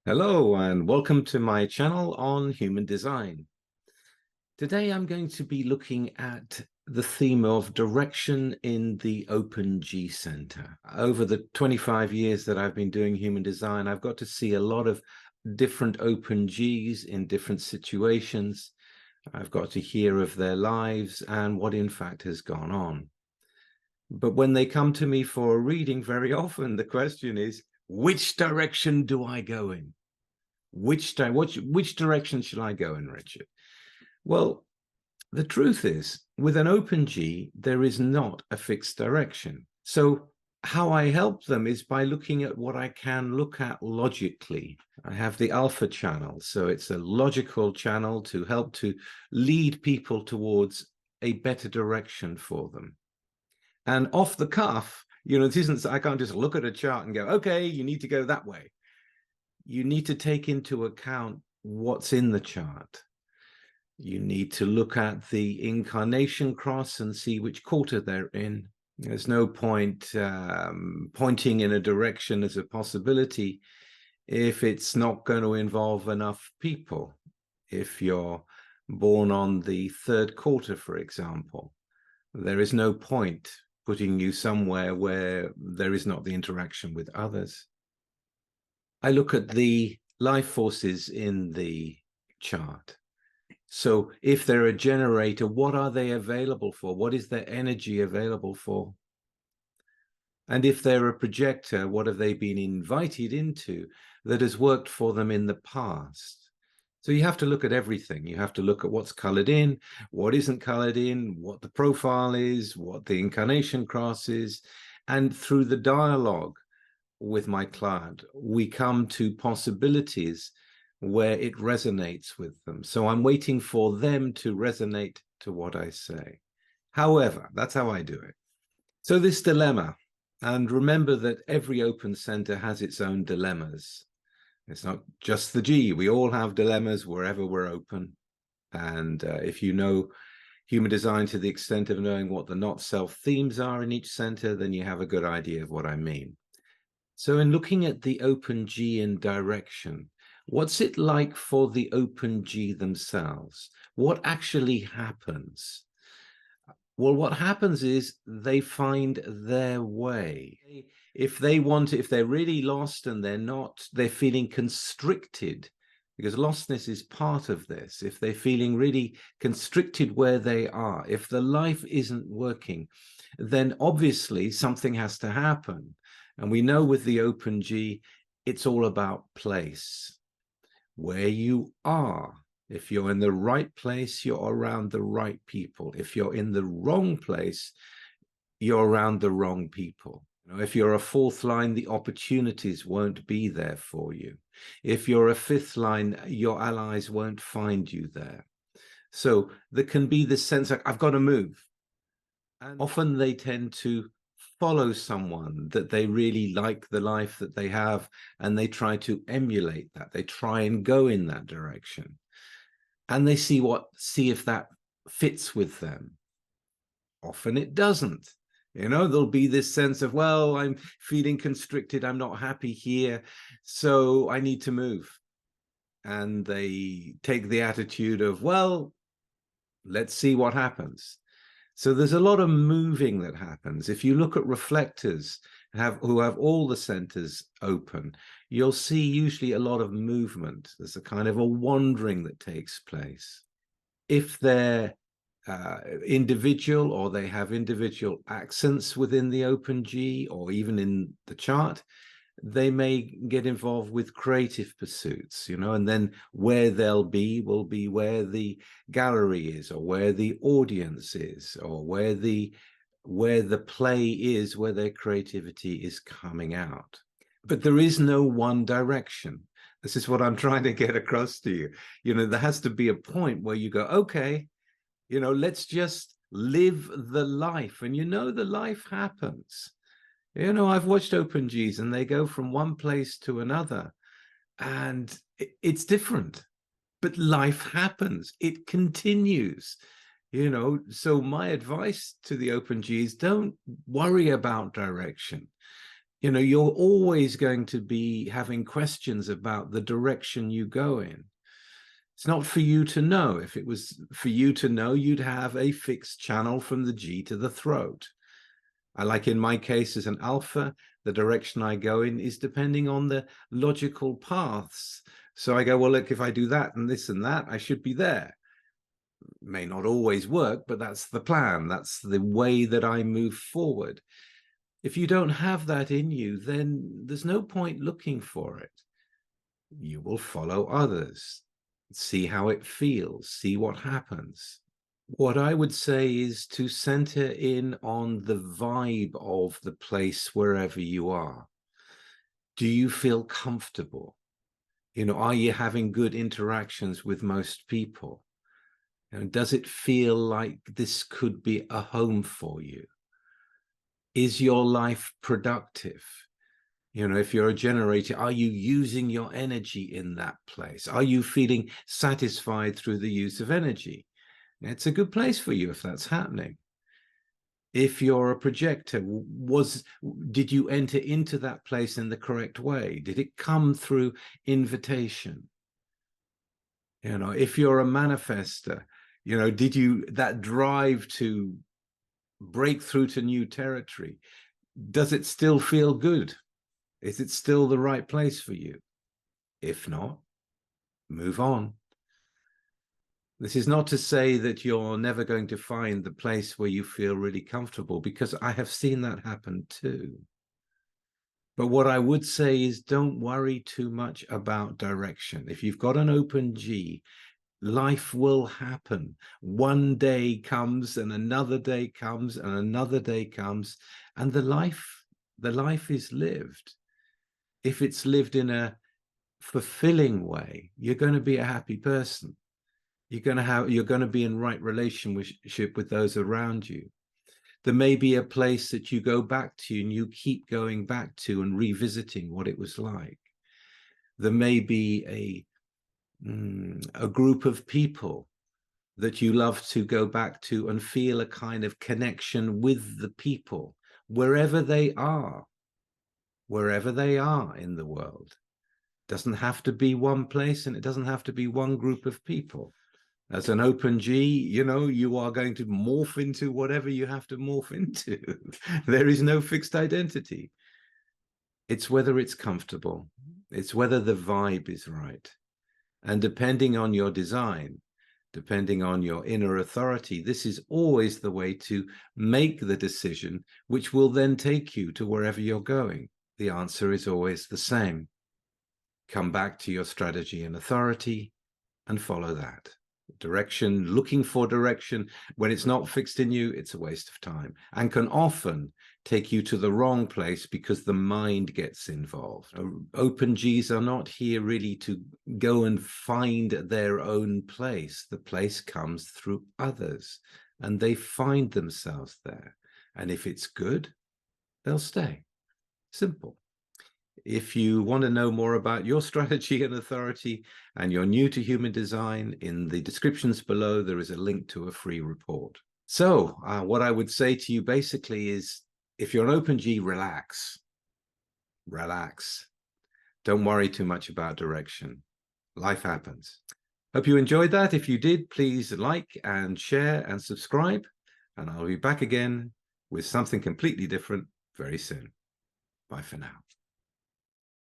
Hello and welcome to my channel on human design. Today I'm going to be looking at the theme of direction in the open G center. Over the 25 years that I've been doing human design, I've got to see a lot of different open Gs in different situations. I've got to hear of their lives and what in fact has gone on. But when they come to me for a reading, very often the question is, which direction do I go in? Which direction shall I go in, Richard? Well, the truth is, with an open G, there is not a fixed direction. So how I help them is by looking at what I can look at logically. I have the alpha channel, so it's a logical channel to help to lead people towards a better direction for them. And off the cuff, it isn't, I can't just look at a chart and go, okay, you need to go that way. You need to take into account what's in the chart. You need to look at the incarnation cross and see which quarter they're in. There's no point pointing in a direction as a possibility if it's not going to involve enough people. If you're born on the third quarter, for example, there is no point putting you somewhere where there is not the interaction with others. I look at the life forces in the chart. So if they're a generator, what are they available for? What is their energy available for? And if they're a projector, what have they been invited into that has worked for them in the past? So you have to look at everything. You have to look at what's colored in, what isn't colored in, what the profile is, what the incarnation cross is, and through the dialogue with my client, we come to possibilities where it resonates with them. So I'm waiting for them to resonate to what I say. However, that's how I do it. So this dilemma, and remember that every open center has its own dilemmas. It's not just the G. We all have dilemmas wherever we're open. And if you know human design to the extent of knowing what the not self themes are in each center, then you have a good idea of what I mean. So in looking at the open G in direction, what's it like for the open G themselves? What actually happens? Well, what happens is they find their way. If they're really lost and they're feeling constricted, because lostness is part of this. If they're feeling really constricted where they are, if the life isn't working, then obviously something has to happen. And we know with the open G, it's all about place, where you are. If you're in the right place, you're around the right people. If you're in the wrong place, you're around the wrong people. If you're a fourth line, the opportunities won't be there for you. If you're a fifth line, your allies won't find you there. So there can be this sense like, I've got to move. And often they tend to follow someone that they really like the life that they have, and they try to emulate that. They try and go in that direction. And they see if that fits with them. Often it doesn't. There'll be this sense of, well, I'm feeling constricted. I'm not happy here, so I need to move. And they take the attitude of, well, let's see what happens. So there's a lot of moving that happens. If you look at reflectors who have all the centers open, you'll see usually a lot of movement. There's a kind of a wandering that takes place. If they're individual, or they have individual accents within the open G, or even in the chart, they may get involved with creative pursuits, and then where they'll be will be where the gallery is, or where the audience is, or where the play is, where their creativity is coming out. But there is no one direction. This is what I'm trying to get across to you. There has to be a point where you go, okay, let's just live the life. And the life happens. I've watched open Gs and they go from one place to another, and it's different, but life happens. It continues, So my advice to the open Gs, don't worry about direction. You know, you're always going to be having questions about the direction you go in. It's not for you to know. If it was for you to know, you'd have a fixed channel from the G to the throat. I like in my case as an alpha, the direction I go in is depending on the logical paths. So I go, well, look, if I do that and this and that, I should be there. May not always work, but that's the plan. That's the way that I move forward. If you don't have that in you, then there's no point looking for it. You will follow others, see how it feels, see what happens. What I would say is to center in on the vibe of the place wherever you are. Do you feel comfortable? You know, are you having good interactions with most people? You know, does it feel like this could be a home for you? Is your life productive? You know, if you're a generator, are you using your energy in that place? Are you feeling satisfied through the use of energy? It's a good place for you if that's happening. If you're a projector, did you enter into that place in the correct way? Did it come through invitation? You know, if you're a manifester, you know, that drive to break through to new territory, does it still feel good? Is it still the right place for you? If not, move on. This is not to say that you're never going to find the place where you feel really comfortable, because I have seen that happen too. But what I would say is don't worry too much about direction. If you've got an open G, life will happen. One day comes and another day comes and another day comes, and the life is lived. If it's lived in a fulfilling way, you're going to be a happy person. You're going to be in right relationship with those around you. There may be a place that you go back to and you keep going back to and revisiting what it was like. There may be a group of people that you love to go back to and feel a kind of connection with the people, wherever they are in the world. It doesn't have to be one place, and it doesn't have to be one group of people. As an open G, you know, you are going to morph into whatever you have to morph into. There is no fixed identity. It's whether it's comfortable. It's whether the vibe is right. And depending on your design, depending on your inner authority, this is always the way to make the decision, which will then take you to wherever you're going. The answer is always the same. Come back to your strategy and authority and follow that. Direction, looking for direction, when it's not fixed in you, it's a waste of time and can often take you to the wrong place because the mind gets involved. Open Gs are not here really to go and find their own place. The place comes through others and they find themselves there. And if it's good, they'll stay. Simple. If you want to know more about your strategy and authority and you're new to human design, in the descriptions below, there is a link to a free report. So what I would say to you basically is, if you're an open G, relax. Relax. Don't worry too much about direction. Life happens. Hope you enjoyed that. If you did, please like and share and subscribe. And I'll be back again with something completely different very soon. Bye for now.